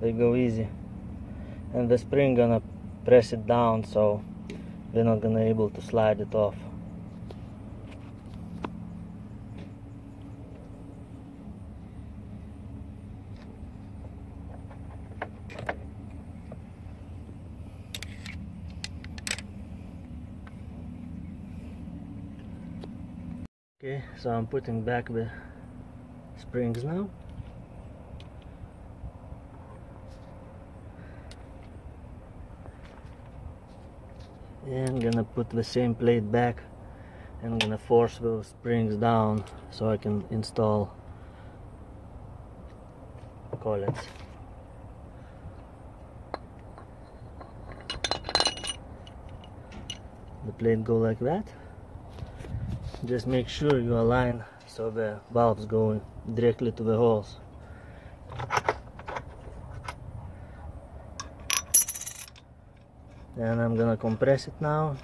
they go easy, and the spring gonna press it down, so they're not gonna able to slide it off. Okay, so I'm putting back the springs now. And I'm gonna put the same plate back, and I'm gonna force those springs down so I can install collets. The plate go like that. Just make sure you align so the valves go directly to the holes. And I'm gonna compress it now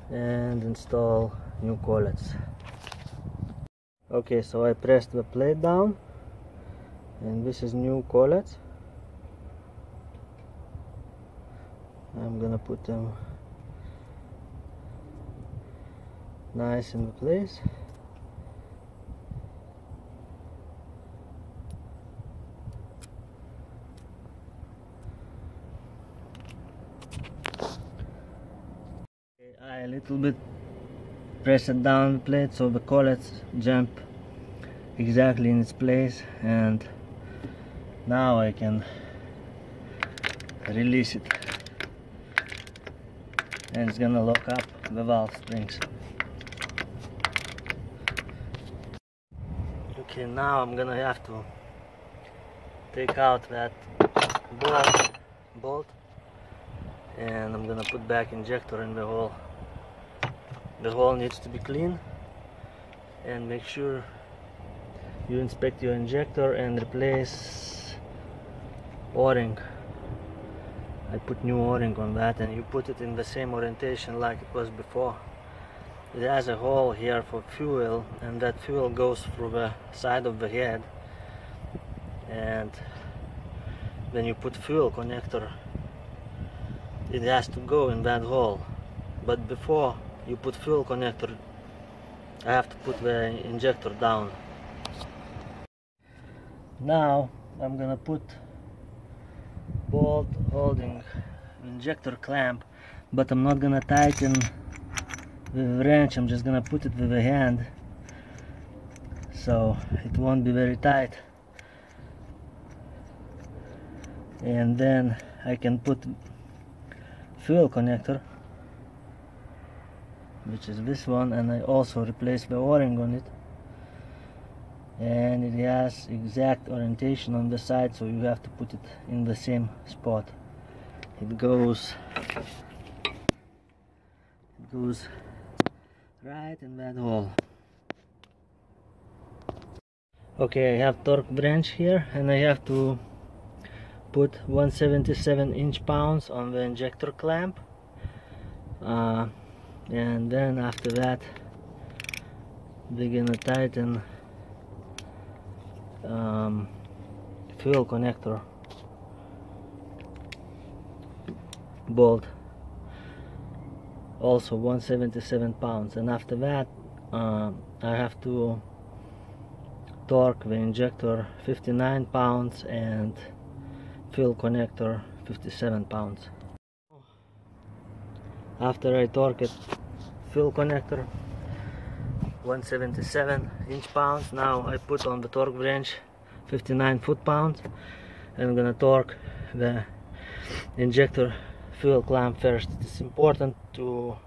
and install new collets. Okay, so I pressed the plate down, and this is new collets. I'm gonna put them nice in the place. I a little bit press it down the plate so the collets jump exactly in its place, and now I can release it, and it's gonna lock up the valve springs. Okay, now I'm gonna have to take out that bolt, and I'm gonna put back injector in the hole. The hole needs to be clean, and make sure you inspect your injector and replace o-ring. I put new o-ring on that, and you put it in the same orientation like it was before. It has a hole here for fuel, and that fuel goes through the side of the head, and when you put fuel connector, it has to go in that hole. But before you put fuel connector, I have to put the injector down. Now I'm gonna put bolt holding injector clamp, but I'm not gonna tighten with the wrench. I'm just gonna put it with the hand, so it won't be very tight, and then I can put fuel connector, which is this one, and I also replace the o-ring on it, and it has exact orientation on the side, so you have to put it in the same spot. It goes right in that hole. Okay, I have torque wrench here, and I have to put 177 inch-pounds on the injector clamp, and then after that we're gonna tighten fuel connector bolt, also 177 pounds, and after that I have to torque the injector 59 pounds and fuel connector 57 pounds. After I torque it, fuel connector 177 inch-pounds, now I put on the torque wrench 59 foot-pounds, and I'm gonna torque the injector fuel clamp first. It's important to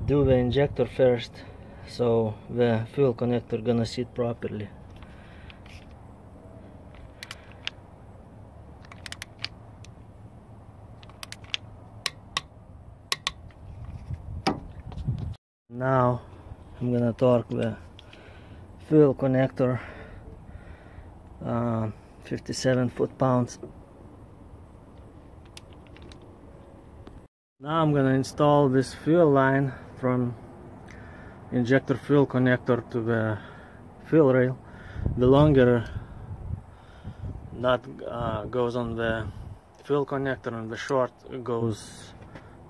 do the injector first, so the fuel connector gonna sit properly. Now I'm gonna torque the fuel connector 57 foot-pounds. Now I'm gonna install this fuel line from injector fuel connector to the fuel rail. The longer nut goes on the fuel connector, and the short goes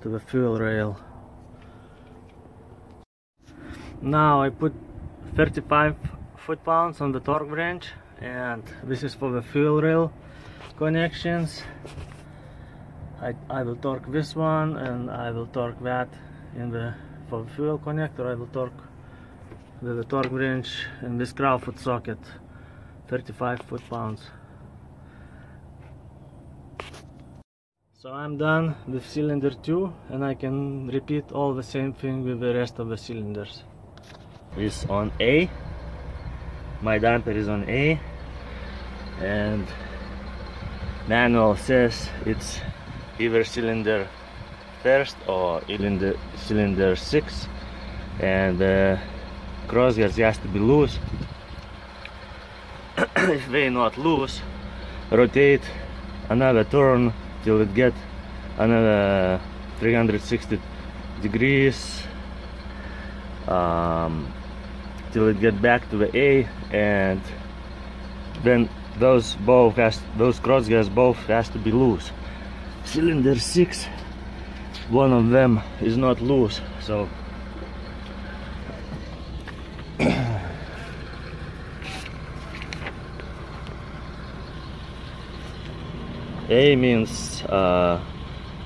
to the fuel rail. Now I put 35 foot-pounds on the torque wrench, and this is for the fuel rail connections. I will torque this one, and I will torque that for the fuel connector. I will torque with the torque wrench in this Crowfoot socket, 35 foot-pounds. So I'm done with cylinder 2, and I can repeat all the same thing with the rest of the cylinders. Is on A. My damper is on A, and manual says it's either cylinder first or cylinder 6, and the crossgears has to be loose. If they not loose, rotate another turn till it get another 360 degrees, till it get back to the A, and then those crossgears both has to be loose. Cylinder 6, one of them is not loose, so A means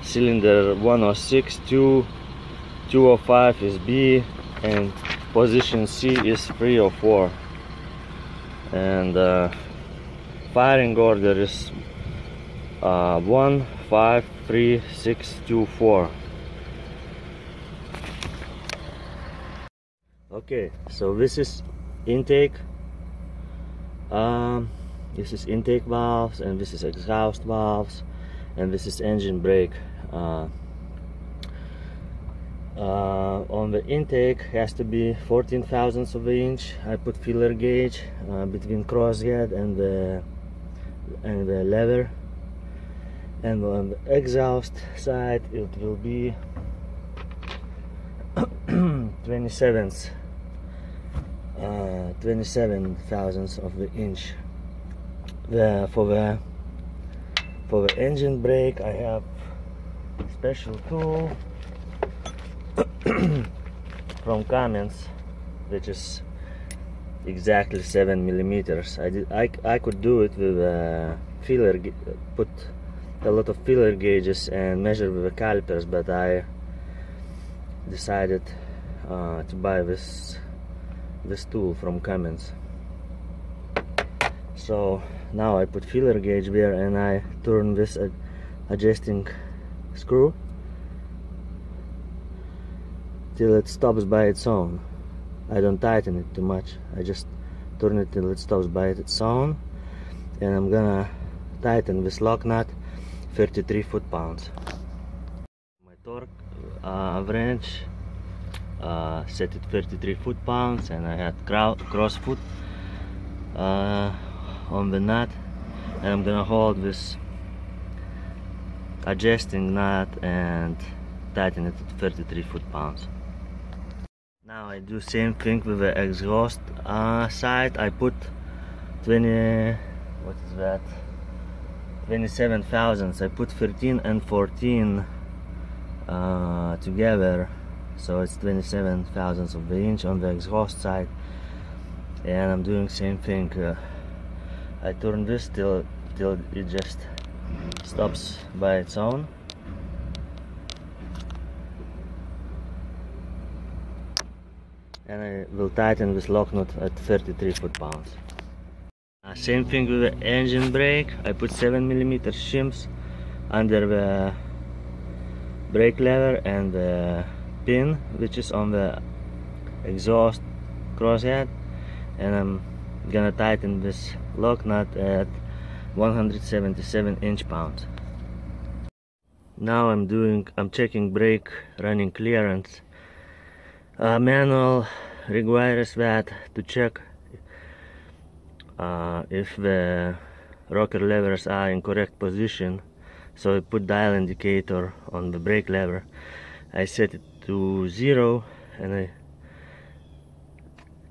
cylinder 106, 205 is B, and position C is 3 or 4, and firing order is 1, 5, 3, 6, 2, 4. Okay, so this is intake. This is intake valves, and this is exhaust valves, and this is engine brake. On the intake has to be 14 thousandths of an inch. I put feeler gauge between crosshead and the lever, and on the exhaust side it will be 27 thousandths of the inch. For the engine brake, I have a special tool from Cummins, which is exactly 7 millimeters. I could do it with a put a lot of feeler gauges and measure with the calipers, but I decided to buy this tool from Cummins. So now I put feeler gauge there, and I turn this adjusting screw till it stops by its own. I don't tighten it too much, I just turn it till it stops by its own, and I'm gonna tighten this lock nut 33 foot-pounds. My torque wrench set it 33 foot-pounds, and I had cross foot on the nut, and I'm gonna hold this adjusting nut and tighten it at 33 foot-pounds. Now I do same thing with the exhaust side. I put 27 thousandths. I put 13 and 14 together, so it's 27 thousandths of the inch on the exhaust side, and I'm doing same thing. I turn this till it just stops by its own, and I will tighten this lock nut at 33 foot-pounds. Same thing with the engine brake. I put 7 millimeter shims under the brake lever and the pin which is on the exhaust crosshead, and I'm gonna tighten this lock nut at 177 inch-pounds. Now I'm checking brake running clearance. Manual requires that to check if the rocker levers are in correct position, so I put dial indicator on the brake lever. I set it to 0 and I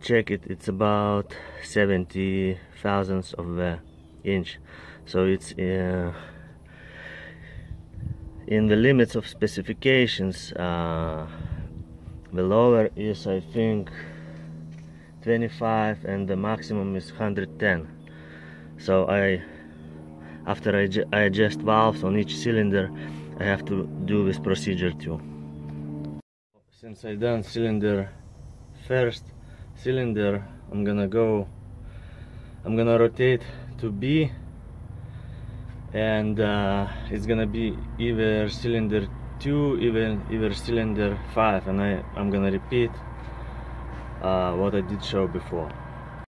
check it. It's about 70 thousandths of the inch, so it's in the limits of specifications. The lower is, I think, 25 and the maximum is 110. So after I adjust valves on each cylinder, I have to do this procedure too. Since I done first cylinder, I'm gonna rotate to B, and it's gonna be either cylinder 2, either cylinder 5, and I'm gonna repeat what I did show before.